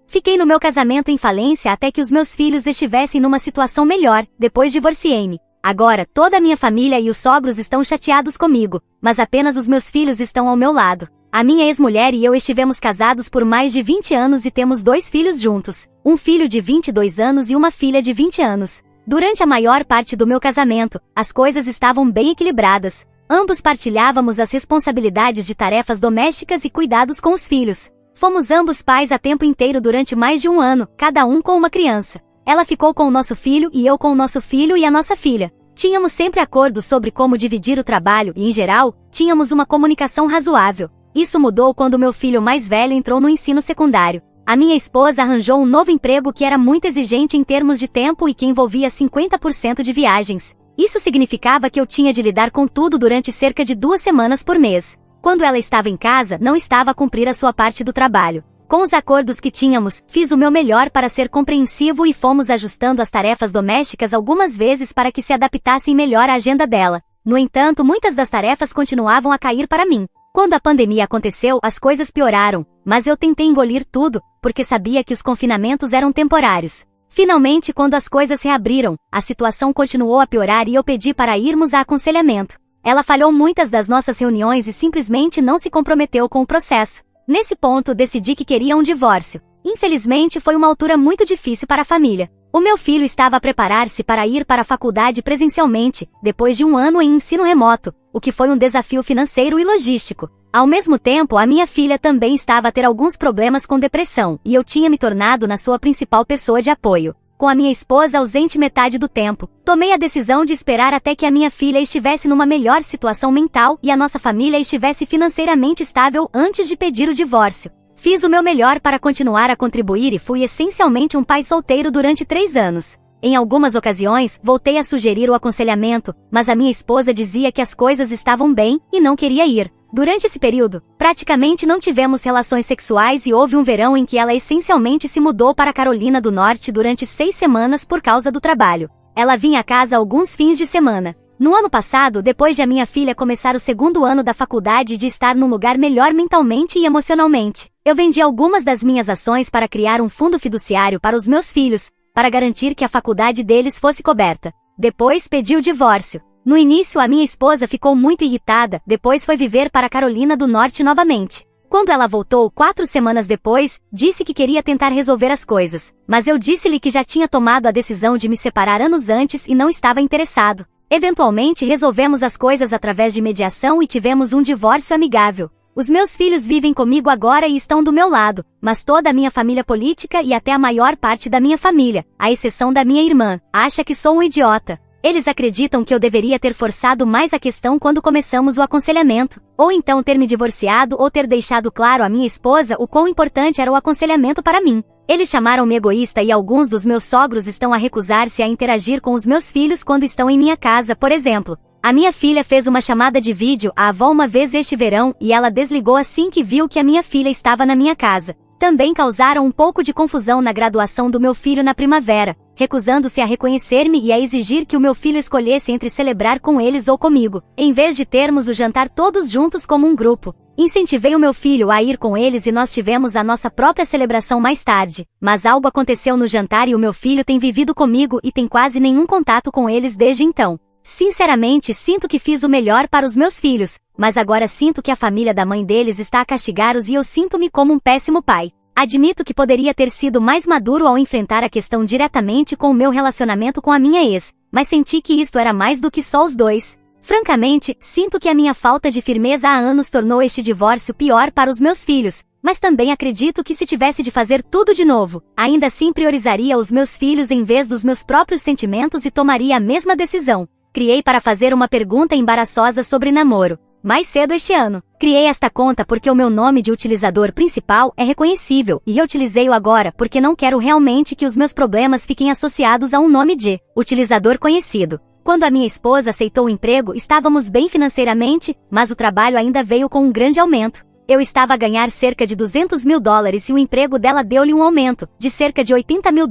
A: Fiquei no meu casamento em falência até que os meus filhos estivessem numa situação melhor, depois divorciei-me. Agora, toda a minha família e os sogros estão chateados comigo, mas apenas os meus filhos estão ao meu lado. A minha ex-mulher e eu estivemos casados por mais de 20 anos e temos 2 filhos juntos, um filho de 22 anos e uma filha de 20 anos. Durante a maior parte do meu casamento, as coisas estavam bem equilibradas. Ambos partilhávamos as responsabilidades de tarefas domésticas e cuidados com os filhos. Fomos ambos pais a tempo inteiro durante mais de 1 ano, cada um com uma criança. Ela ficou com o nosso filho e eu com o nosso filho e a nossa filha. Tínhamos sempre acordos sobre como dividir o trabalho e, em geral, tínhamos uma comunicação razoável. Isso mudou quando meu filho mais velho entrou no ensino secundário. A minha esposa arranjou um novo emprego que era muito exigente em termos de tempo e que envolvia 50% de viagens. Isso significava que eu tinha de lidar com tudo durante cerca de 2 semanas por mês. Quando ela estava em casa, não estava a cumprir a sua parte do trabalho. Com os acordos que tínhamos, fiz o meu melhor para ser compreensivo e fomos ajustando as tarefas domésticas algumas vezes para que se adaptassem melhor à agenda dela. No entanto, muitas das tarefas continuavam a cair para mim. Quando a pandemia aconteceu, as coisas pioraram, mas eu tentei engolir tudo, porque sabia que os confinamentos eram temporários. Finalmente, quando as coisas reabriram, a situação continuou a piorar e eu pedi para irmos a aconselhamento. Ela falhou muitas das nossas reuniões e simplesmente não se comprometeu com o processo. Nesse ponto, decidi que queria um divórcio. Infelizmente, foi uma altura muito difícil para a família. O meu filho estava a preparar-se para ir para a faculdade presencialmente, depois de 1 ano em ensino remoto, o que foi um desafio financeiro e logístico. Ao mesmo tempo, a minha filha também estava a ter alguns problemas com depressão, e eu tinha me tornado na sua principal pessoa de apoio. Com a minha esposa ausente metade do tempo, tomei a decisão de esperar até que a minha filha estivesse numa melhor situação mental e a nossa família estivesse financeiramente estável antes de pedir o divórcio. Fiz o meu melhor para continuar a contribuir e fui essencialmente um pai solteiro durante 3 anos. Em algumas ocasiões, voltei a sugerir o aconselhamento, mas a minha esposa dizia que as coisas estavam bem e não queria ir. Durante esse período, praticamente não tivemos relações sexuais e houve um verão em que ela essencialmente se mudou para a Carolina do Norte durante 6 semanas por causa do trabalho. Ela vinha a casa alguns fins de semana. No ano passado, depois de a minha filha começar o 2º ano da faculdade e de estar num lugar melhor mentalmente e emocionalmente, eu vendi algumas das minhas ações para criar um fundo fiduciário para os meus filhos, para garantir que a faculdade deles fosse coberta. Depois pedi o divórcio. No início, a minha esposa ficou muito irritada, depois foi viver para a Carolina do Norte novamente. Quando ela voltou 4 semanas depois, disse que queria tentar resolver as coisas, mas eu disse-lhe que já tinha tomado a decisão de me separar anos antes e não estava interessado. Eventualmente, resolvemos as coisas através de mediação e tivemos um divórcio amigável. Os meus filhos vivem comigo agora e estão do meu lado, mas toda a minha família política e até a maior parte da minha família, à exceção da minha irmã, acha que sou um idiota. Eles acreditam que eu deveria ter forçado mais a questão quando começamos o aconselhamento, ou então ter me divorciado ou ter deixado claro à minha esposa o quão importante era o aconselhamento para mim. Eles chamaram-me egoísta e alguns dos meus sogros estão a recusar-se a interagir com os meus filhos quando estão em minha casa, por exemplo. A minha filha fez uma chamada de vídeo à avó uma vez este verão e ela desligou assim que viu que a minha filha estava na minha casa. Também causaram um pouco de confusão na graduação do meu filho na primavera, recusando-se a reconhecer-me e a exigir que o meu filho escolhesse entre celebrar com eles ou comigo, em vez de termos o jantar todos juntos como um grupo. Incentivei o meu filho a ir com eles e nós tivemos a nossa própria celebração mais tarde, mas algo aconteceu no jantar e o meu filho tem vivido comigo e tem quase nenhum contato com eles desde então. Sinceramente, sinto que fiz o melhor para os meus filhos, mas agora sinto que a família da mãe deles está a castigá-los e eu sinto-me como um péssimo pai. Admito que poderia ter sido mais maduro ao enfrentar a questão diretamente com o meu relacionamento com a minha ex, mas senti que isto era mais do que só os dois. Francamente, sinto que a minha falta de firmeza há anos tornou este divórcio pior para os meus filhos, mas também acredito que se tivesse de fazer tudo de novo, ainda assim priorizaria os meus filhos em vez dos meus próprios sentimentos e tomaria a mesma decisão. Criei para fazer uma pergunta embaraçosa sobre namoro. Mais cedo este ano, criei esta conta porque o meu nome de utilizador principal é reconhecível e reutilizei-o agora porque não quero realmente que os meus problemas fiquem associados a um nome de utilizador conhecido. Quando a minha esposa aceitou o emprego, estávamos bem financeiramente, mas o trabalho ainda veio com um grande aumento. Eu estava a ganhar cerca de $200 mil e o emprego dela deu-lhe um aumento, de cerca de $80 mil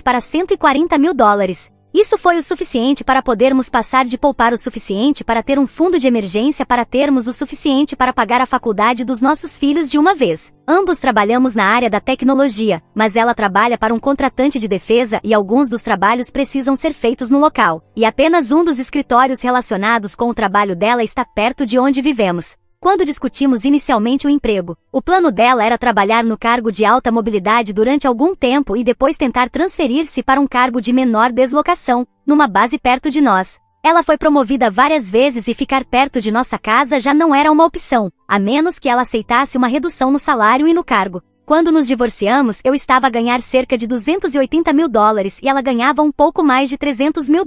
A: para $140 mil. Isso foi o suficiente para podermos passar de poupar o suficiente para ter um fundo de emergência para termos o suficiente para pagar a faculdade dos nossos filhos de uma vez. Ambos trabalhamos na área da tecnologia, mas ela trabalha para um contratante de defesa e alguns dos trabalhos precisam ser feitos no local, e apenas um dos escritórios relacionados com o trabalho dela está perto de onde vivemos. Quando discutimos inicialmente o emprego, o plano dela era trabalhar no cargo de alta mobilidade durante algum tempo e depois tentar transferir-se para um cargo de menor deslocação, numa base perto de nós. Ela foi promovida várias vezes e ficar perto de nossa casa já não era uma opção, a menos que ela aceitasse uma redução no salário e no cargo. Quando nos divorciamos, eu estava a ganhar cerca de $280 mil e ela ganhava um pouco mais de $300 mil.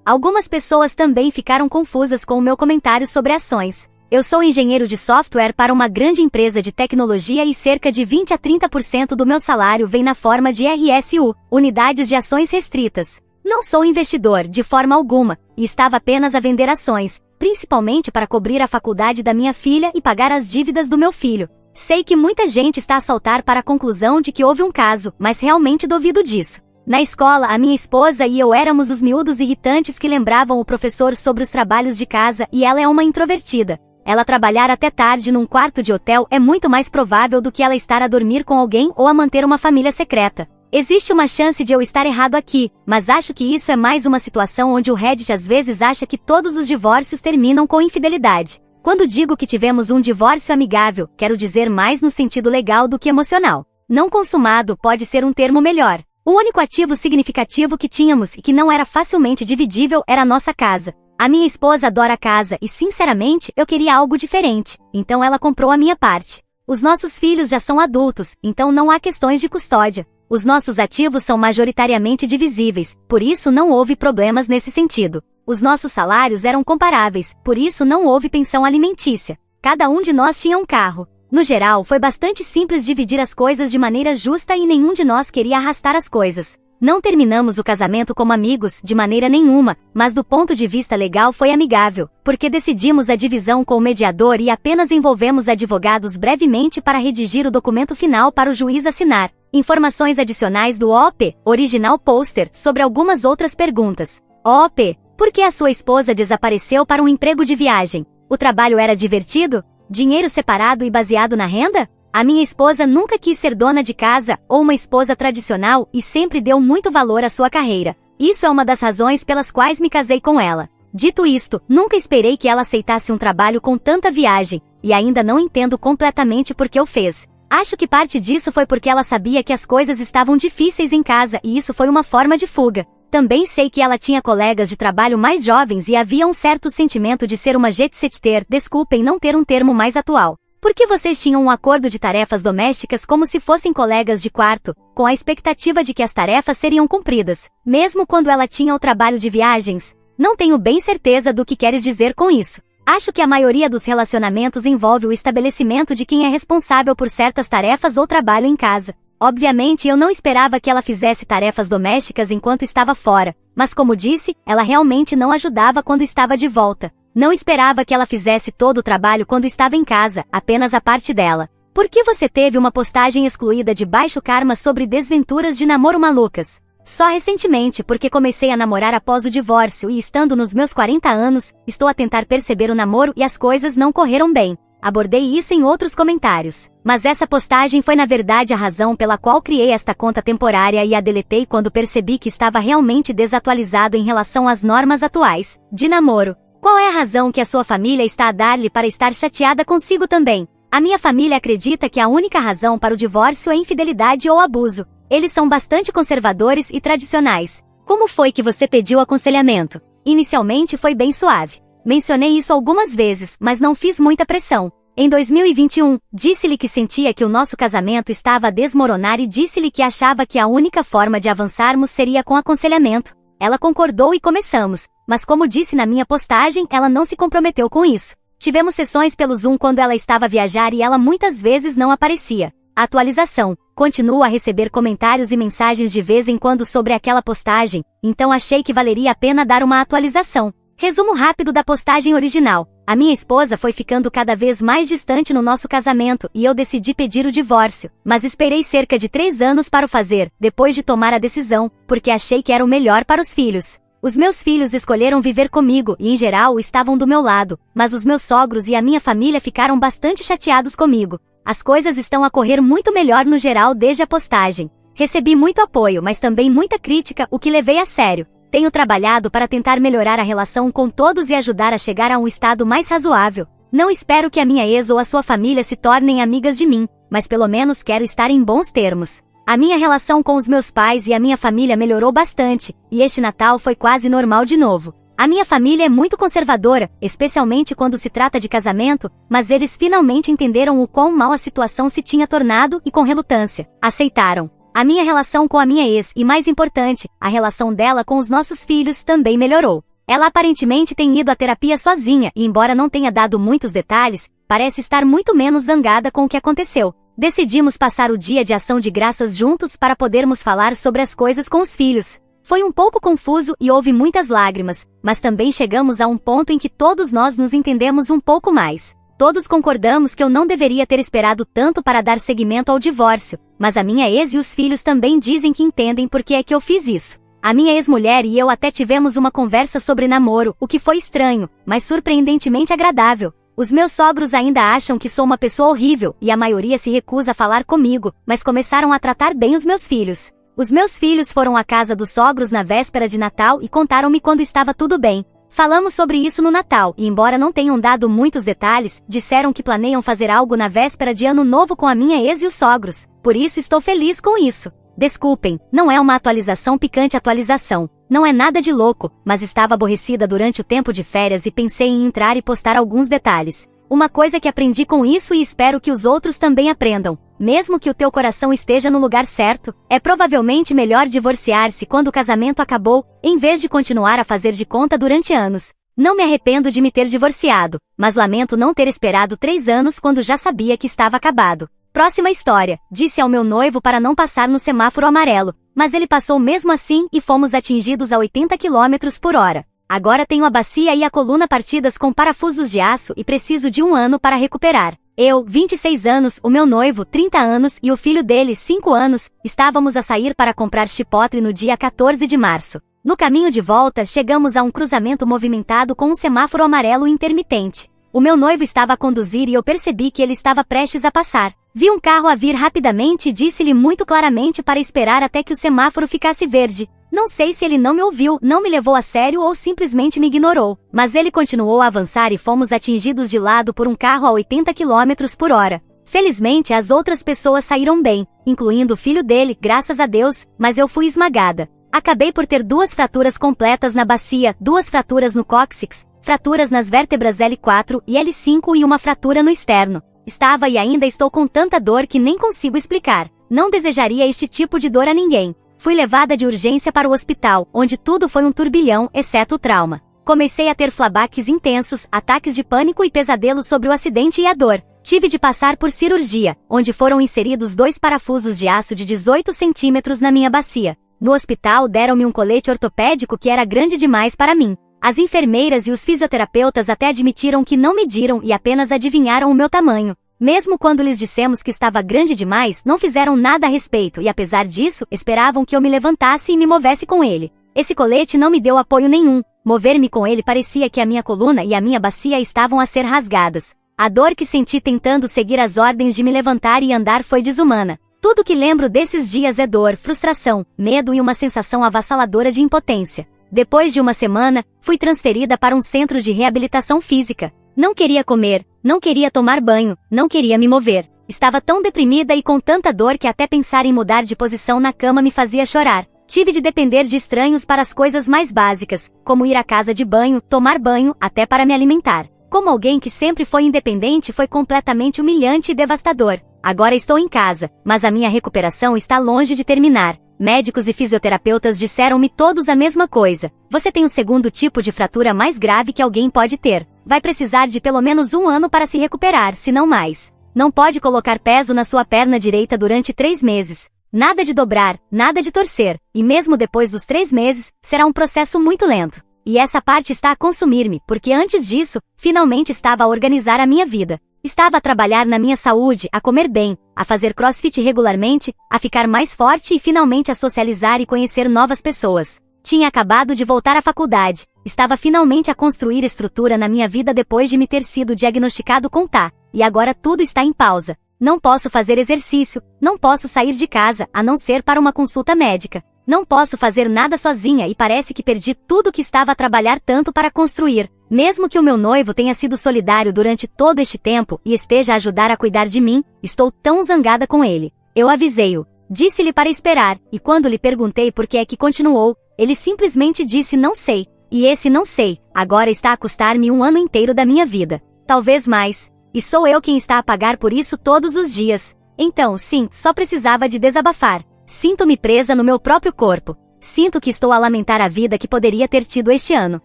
A: Algumas pessoas também ficaram confusas com o meu comentário sobre ações. Eu sou engenheiro de software para uma grande empresa de tecnologia e cerca de 20 a 30% do meu salário vem na forma de RSU, unidades de ações restritas. Não sou investidor, de forma alguma, e estava apenas a vender ações, principalmente para cobrir a faculdade da minha filha e pagar as dívidas do meu filho. Sei que muita gente está a saltar para a conclusão de que houve um caso, mas realmente duvido disso. Na escola, a minha esposa e eu éramos os miúdos irritantes que lembravam o professor sobre os trabalhos de casa e ela é uma introvertida. Ela trabalhar até tarde num quarto de hotel é muito mais provável do que ela estar a dormir com alguém ou a manter uma família secreta. Existe uma chance de eu estar errado aqui, mas acho que isso é mais uma situação onde o Reddit às vezes acha que todos os divórcios terminam com infidelidade. Quando digo que tivemos um divórcio amigável, quero dizer mais no sentido legal do que emocional. Não consumado pode ser um termo melhor. O único ativo significativo que tínhamos e que não era facilmente dividível era a nossa casa. A minha esposa adora a casa e, sinceramente, eu queria algo diferente, então ela comprou a minha parte. Os nossos filhos já são adultos, então não há questões de custódia. Os nossos ativos são majoritariamente divisíveis, por isso não houve problemas nesse sentido. Os nossos salários eram comparáveis, por isso não houve pensão alimentícia. Cada um de nós tinha um carro. No geral, foi bastante simples dividir as coisas de maneira justa e nenhum de nós queria arrastar as coisas. Não terminamos o casamento como amigos, de maneira nenhuma, mas do ponto de vista legal foi amigável, porque decidimos a divisão com o mediador e apenas envolvemos advogados brevemente para redigir o documento final para o juiz assinar. Informações adicionais do OP, original pôster, sobre algumas outras perguntas. OP, por que a sua esposa desapareceu para um emprego de viagem? O trabalho era divertido? Dinheiro separado e baseado na renda? A minha esposa nunca quis ser dona de casa ou uma esposa tradicional e sempre deu muito valor à sua carreira. Isso é uma das razões pelas quais me casei com ela. Dito isto, nunca esperei que ela aceitasse um trabalho com tanta viagem, e ainda não entendo completamente por que o fez. Acho que parte disso foi porque ela sabia que as coisas estavam difíceis em casa e isso foi uma forma de fuga. Também sei que ela tinha colegas de trabalho mais jovens e havia um certo sentimento de ser uma jet-setter, desculpem não ter um termo mais atual. Por que vocês tinham um acordo de tarefas domésticas como se fossem colegas de quarto, com a expectativa de que as tarefas seriam cumpridas, mesmo quando ela tinha o trabalho de viagens? Não tenho bem certeza do que queres dizer com isso. Acho que a maioria dos relacionamentos envolve o estabelecimento de quem é responsável por certas tarefas ou trabalho em casa. Obviamente eu não esperava que ela fizesse tarefas domésticas enquanto estava fora, mas como disse, ela realmente não ajudava quando estava de volta. Não esperava que ela fizesse todo o trabalho quando estava em casa, apenas a parte dela. Por que você teve uma postagem excluída de baixo karma sobre desventuras de namoro malucas? Só recentemente, porque comecei a namorar após o divórcio e estando nos meus 40 anos, estou a tentar perceber o namoro e as coisas não correram bem. Abordei isso em outros comentários. Mas essa postagem foi na verdade a razão pela qual criei esta conta temporária e a deletei quando percebi que estava realmente desatualizado em relação às normas atuais de namoro. Qual é a razão que a sua família está a dar-lhe para estar chateada consigo também? A minha família acredita que a única razão para o divórcio é infidelidade ou abuso. Eles são bastante conservadores e tradicionais. Como foi que você pediu aconselhamento? Inicialmente foi bem suave. Mencionei isso algumas vezes, mas não fiz muita pressão. Em 2021, disse-lhe que sentia que o nosso casamento estava a desmoronar e disse-lhe que achava que a única forma de avançarmos seria com aconselhamento. Ela concordou e começamos, mas como disse na minha postagem, ela não se comprometeu com isso. Tivemos sessões pelo Zoom quando ela estava a viajar e ela muitas vezes não aparecia. Atualização. Continuo a receber comentários e mensagens de vez em quando sobre aquela postagem, então achei que valeria a pena dar uma atualização. Resumo rápido da postagem original. A minha esposa foi ficando cada vez mais distante no nosso casamento e eu decidi pedir o divórcio, mas esperei cerca de 3 anos para o fazer, depois de tomar a decisão, porque achei que era o melhor para os filhos. Os meus filhos escolheram viver comigo e, em geral, estavam do meu lado, mas os meus sogros e a minha família ficaram bastante chateados comigo. As coisas estão a correr muito melhor no geral desde a postagem. Recebi muito apoio, mas também muita crítica, o que levei a sério. Tenho trabalhado para tentar melhorar a relação com todos e ajudar a chegar a um estado mais razoável. Não espero que a minha ex ou a sua família se tornem amigas de mim, mas pelo menos quero estar em bons termos. A minha relação com os meus pais e a minha família melhorou bastante, e este Natal foi quase normal de novo. A minha família é muito conservadora, especialmente quando se trata de casamento, mas eles finalmente entenderam o quão mal a situação se tinha tornado e com relutância aceitaram. A minha relação com a minha ex e, mais importante, a relação dela com os nossos filhos também melhorou. Ela aparentemente tem ido à terapia sozinha e, embora não tenha dado muitos detalhes, parece estar muito menos zangada com o que aconteceu. Decidimos passar o dia de ação de graças juntos para podermos falar sobre as coisas com os filhos. Foi um pouco confuso e houve muitas lágrimas, mas também chegamos a um ponto em que todos nós nos entendemos um pouco mais. Todos concordamos que eu não deveria ter esperado tanto para dar seguimento ao divórcio, mas a minha ex e os filhos também dizem que entendem por que é que eu fiz isso. A minha ex-mulher e eu até tivemos uma conversa sobre namoro, o que foi estranho, mas surpreendentemente agradável. Os meus sogros ainda acham que sou uma pessoa horrível e a maioria se recusa a falar comigo, mas começaram a tratar bem os meus filhos. Os meus filhos foram à casa dos sogros na véspera de Natal e contaram-me quando estava tudo bem. Falamos sobre isso no Natal e, embora não tenham dado muitos detalhes, disseram que planeiam fazer algo na véspera de Ano Novo com a minha ex e os sogros. Por isso estou feliz com isso. Desculpem, não é uma atualização picante atualização. Não é nada de louco, mas estava aborrecida durante o tempo de férias e pensei em entrar e postar alguns detalhes. Uma coisa que aprendi com isso e espero que os outros também aprendam. Mesmo que o teu coração esteja no lugar certo, é provavelmente melhor divorciar-se quando o casamento acabou, em vez de continuar a fazer de conta durante anos. Não me arrependo de me ter divorciado, mas lamento não ter esperado 3 anos quando já sabia que estava acabado. Próxima história. Disse ao meu noivo para não passar no semáforo amarelo, mas ele passou mesmo assim e fomos atingidos a 80 km/h. Agora tenho a bacia e a coluna partidas com parafusos de aço e preciso de 1 ano para recuperar. Eu, 26 anos, o meu noivo, 30 anos e o filho dele, 5 anos, estávamos a sair para comprar chipotle no dia 14 de março. No caminho de volta, chegamos a um cruzamento movimentado com um semáforo amarelo intermitente. O meu noivo estava a conduzir e eu percebi que ele estava prestes a passar. Vi um carro a vir rapidamente e disse-lhe muito claramente para esperar até que o semáforo ficasse verde. Não sei se ele não me ouviu, não me levou a sério ou simplesmente me ignorou, mas ele continuou a avançar e fomos atingidos de lado por um carro a 80 km/h. Felizmente as outras pessoas saíram bem, incluindo o filho dele, graças a Deus, mas eu fui esmagada. Acabei por ter 2 fraturas completas na bacia, 2 fraturas no cóccix, fraturas nas vértebras L4 e L5 e uma fratura no externo. Estava e ainda estou com tanta dor que nem consigo explicar. Não desejaria este tipo de dor a ninguém. Fui levada de urgência para o hospital, onde tudo foi um turbilhão, exceto o trauma. Comecei a ter flashbacks intensos, ataques de pânico e pesadelos sobre o acidente e a dor. Tive de passar por cirurgia, onde foram inseridos 2 parafusos de aço de 18 centímetros na minha bacia. No hospital deram-me um colete ortopédico que era grande demais para mim. As enfermeiras e os fisioterapeutas até admitiram que não mediram e apenas adivinharam o meu tamanho. Mesmo quando lhes dissemos que estava grande demais, não fizeram nada a respeito e apesar disso, esperavam que eu me levantasse e me movesse com ele. Esse colete não me deu apoio nenhum. Mover-me com ele parecia que a minha coluna e a minha bacia estavam a ser rasgadas. A dor que senti tentando seguir as ordens de me levantar e andar foi desumana. Tudo que lembro desses dias é dor, frustração, medo e uma sensação avassaladora de impotência. Depois de uma semana, fui transferida para um centro de reabilitação física. Não queria comer, não queria tomar banho, não queria me mover. Estava tão deprimida e com tanta dor que até pensar em mudar de posição na cama me fazia chorar. Tive de depender de estranhos para as coisas mais básicas, como ir à casa de banho, tomar banho, até para me alimentar. Como alguém que sempre foi independente foi completamente humilhante e devastador. Agora estou em casa, mas a minha recuperação está longe de terminar. Médicos e fisioterapeutas disseram-me todos a mesma coisa. Você tem o 2º tipo de fratura mais grave que alguém pode ter. Vai precisar de pelo menos 1 ano para se recuperar, se não mais. Não pode colocar peso na sua perna direita durante 3 meses. Nada de dobrar, nada de torcer. E mesmo depois dos 3 meses, será um processo muito lento. E essa parte está a consumir-me, porque antes disso, finalmente estava a organizar a minha vida. Estava a trabalhar na minha saúde, a comer bem, a fazer crossfit regularmente, a ficar mais forte e finalmente a socializar e conhecer novas pessoas. Tinha acabado de voltar à faculdade. Estava finalmente a construir estrutura na minha vida depois de me ter sido diagnosticado com TAA. E agora tudo está em pausa. Não posso fazer exercício, não posso sair de casa, a não ser para uma consulta médica. Não posso fazer nada sozinha e parece que perdi tudo que estava a trabalhar tanto para construir. Mesmo que o meu noivo tenha sido solidário durante todo este tempo e esteja a ajudar a cuidar de mim, estou tão zangada com ele. Eu avisei-o. Disse-lhe para esperar, e quando lhe perguntei por que é que continuou, ele simplesmente disse não sei. E esse não sei, agora está a custar-me 1 ano inteiro da minha vida. Talvez mais. E sou eu quem está a pagar por isso todos os dias. Então, sim, só precisava de desabafar. Sinto-me presa no meu próprio corpo. Sinto que estou a lamentar a vida que poderia ter tido este ano.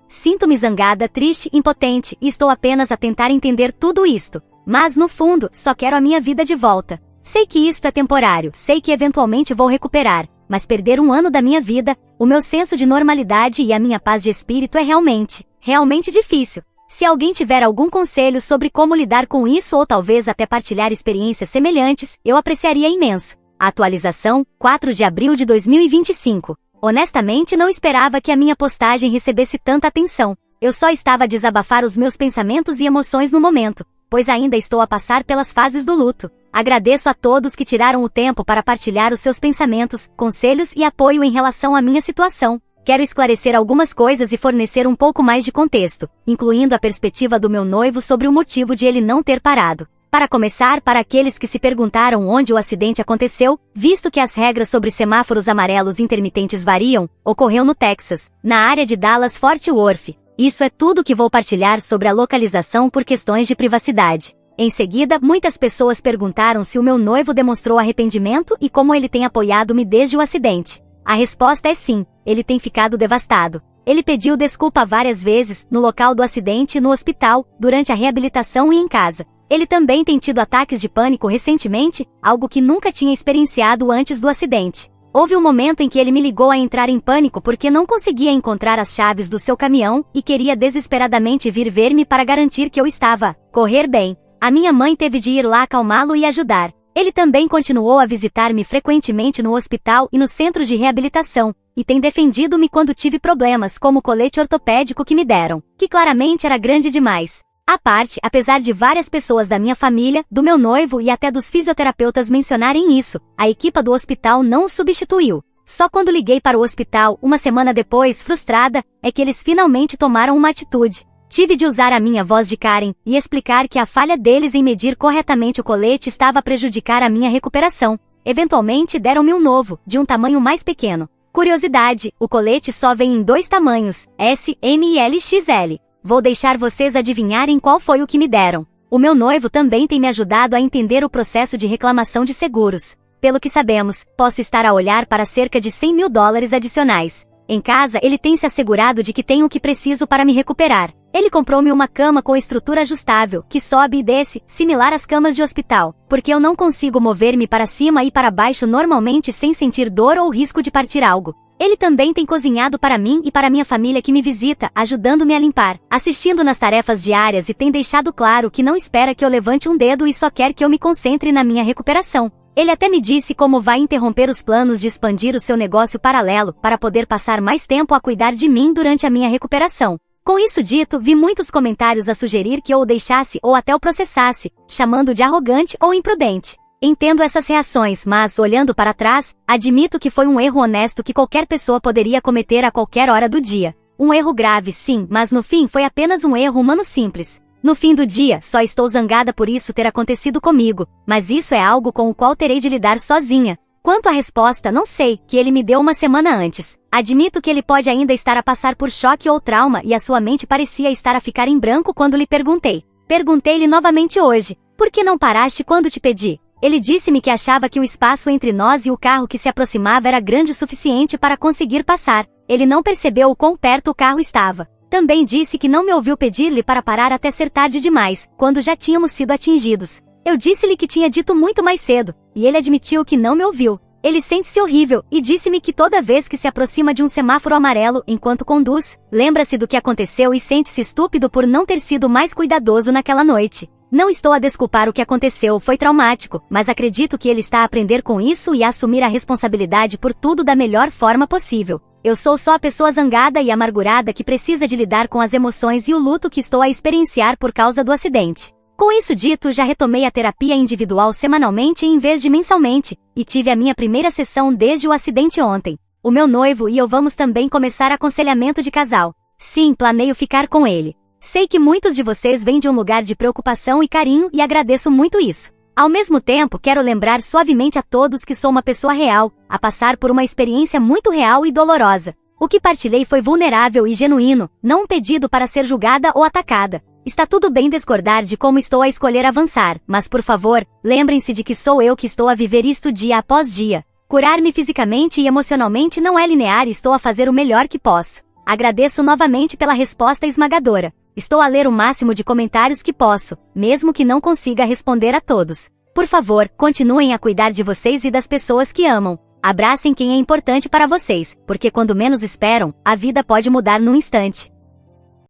A: Sinto-me zangada, triste, impotente, e estou apenas a tentar entender tudo isto. Mas, no fundo, só quero a minha vida de volta. Sei que isto é temporário, sei que eventualmente vou recuperar, mas perder 1 ano da minha vida, o meu senso de normalidade e a minha paz de espírito é realmente difícil. Se alguém tiver algum conselho sobre como lidar com isso ou talvez até partilhar experiências semelhantes, eu apreciaria imenso. Atualização, 4 de abril de 2025. Honestamente não esperava que a minha postagem recebesse tanta atenção. Eu só estava a desabafar os meus pensamentos e emoções no momento, pois ainda estou a passar pelas fases do luto. Agradeço a todos que tiraram o tempo para partilhar os seus pensamentos, conselhos e apoio em relação à minha situação. Quero esclarecer algumas coisas e fornecer um pouco mais de contexto, incluindo a perspectiva do meu noivo sobre o motivo de ele não ter parado. Para começar, para aqueles que se perguntaram onde o acidente aconteceu, visto que as regras sobre semáforos amarelos intermitentes variam, ocorreu no Texas, na área de Dallas-Fort Worth. Isso é tudo que vou partilhar sobre a localização por questões de privacidade. Em seguida, muitas pessoas perguntaram se o meu noivo demonstrou arrependimento e como ele tem apoiado-me desde o acidente. A resposta é sim, ele tem ficado devastado. Ele pediu desculpa várias vezes, no local do acidente e no hospital, durante a reabilitação e em casa. Ele também tem tido ataques de pânico recentemente, algo que nunca tinha experienciado antes do acidente. Houve um momento em que ele me ligou a entrar em pânico porque não conseguia encontrar as chaves do seu caminhão e queria desesperadamente vir ver-me para garantir que eu estava a correr bem. A minha mãe teve de ir lá acalmá-lo e ajudar. Ele também continuou a visitar-me frequentemente no hospital e no centro de reabilitação, e tem defendido-me quando tive problemas como o colete ortopédico que me deram, que claramente era grande demais. À parte, apesar de várias pessoas da minha família, do meu noivo e até dos fisioterapeutas mencionarem isso, a equipe do hospital não o substituiu. Só quando liguei para o hospital, uma semana depois, frustrada, é que eles finalmente tomaram uma atitude. Tive de usar a minha voz de Karen e explicar que a falha deles em medir corretamente o colete estava a prejudicar a minha recuperação. Eventualmente deram-me um novo, de um tamanho mais pequeno. Curiosidade, o colete só vem em 2 tamanhos, S, M e L XL. Vou deixar vocês adivinharem qual foi o que me deram. O meu noivo também tem me ajudado a entender o processo de reclamação de seguros. Pelo que sabemos, posso estar a olhar para cerca de $100 mil adicionais. Em casa, ele tem se assegurado de que tenho o que preciso para me recuperar. Ele comprou-me uma cama com estrutura ajustável, que sobe e desce, similar às camas de hospital, porque eu não consigo mover-me para cima e para baixo normalmente sem sentir dor ou risco de partir algo. Ele também tem cozinhado para mim e para minha família que me visita, ajudando-me a limpar, assistindo nas tarefas diárias e tem deixado claro que não espera que eu levante um dedo e só quer que eu me concentre na minha recuperação. Ele até me disse como vai interromper os planos de expandir o seu negócio paralelo para poder passar mais tempo a cuidar de mim durante a minha recuperação. Com isso dito, vi muitos comentários a sugerir que eu o deixasse ou até o processasse, chamando de arrogante ou imprudente. Entendo essas reações, mas, olhando para trás, admito que foi um erro honesto que qualquer pessoa poderia cometer a qualquer hora do dia. Um erro grave, sim, mas no fim foi apenas um erro humano simples. No fim do dia, só estou zangada por isso ter acontecido comigo, mas isso é algo com o qual terei de lidar sozinha. Quanto à resposta, não sei, que ele me deu uma semana antes. Admito que ele pode ainda estar a passar por choque ou trauma e a sua mente parecia estar a ficar em branco quando lhe perguntei. Perguntei-lhe novamente hoje, por que não paraste quando te pedi? Ele disse-me que achava que o espaço entre nós e o carro que se aproximava era grande o suficiente para conseguir passar. Ele não percebeu o quão perto o carro estava. Também disse que não me ouviu pedir-lhe para parar até ser tarde demais, quando já tínhamos sido atingidos. Eu disse-lhe que tinha dito muito mais cedo, e ele admitiu que não me ouviu. Ele sente-se horrível, e disse-me que toda vez que se aproxima de um semáforo amarelo enquanto conduz, lembra-se do que aconteceu e sente-se estúpido por não ter sido mais cuidadoso naquela noite. Não estou a desculpar o que aconteceu, foi traumático, mas acredito que ele está a aprender com isso e a assumir a responsabilidade por tudo da melhor forma possível. Eu sou só a pessoa zangada e amargurada que precisa de lidar com as emoções e o luto que estou a experienciar por causa do acidente. Com isso dito, já retomei a terapia individual semanalmente em vez de mensalmente, e tive a minha primeira sessão desde o acidente ontem. O meu noivo e eu vamos também começar aconselhamento de casal. Sim, planeio ficar com ele. Sei que muitos de vocês vêm de um lugar de preocupação e carinho e agradeço muito isso. Ao mesmo tempo, quero lembrar suavemente a todos que sou uma pessoa real, a passar por uma experiência muito real e dolorosa. O que partilhei foi vulnerável e genuíno, não um pedido para ser julgada ou atacada. Está tudo bem discordar de como estou a escolher avançar, mas por favor, lembrem-se de que sou eu que estou a viver isto dia após dia. Curar-me fisicamente e emocionalmente não é linear e estou a fazer o melhor que posso. Agradeço novamente pela resposta esmagadora. Estou a ler o máximo de comentários que posso, mesmo que não consiga responder a todos. Por favor, continuem a cuidar de vocês e das pessoas que amam. Abracem quem é importante para vocês, porque quando menos esperam, a vida pode mudar num instante.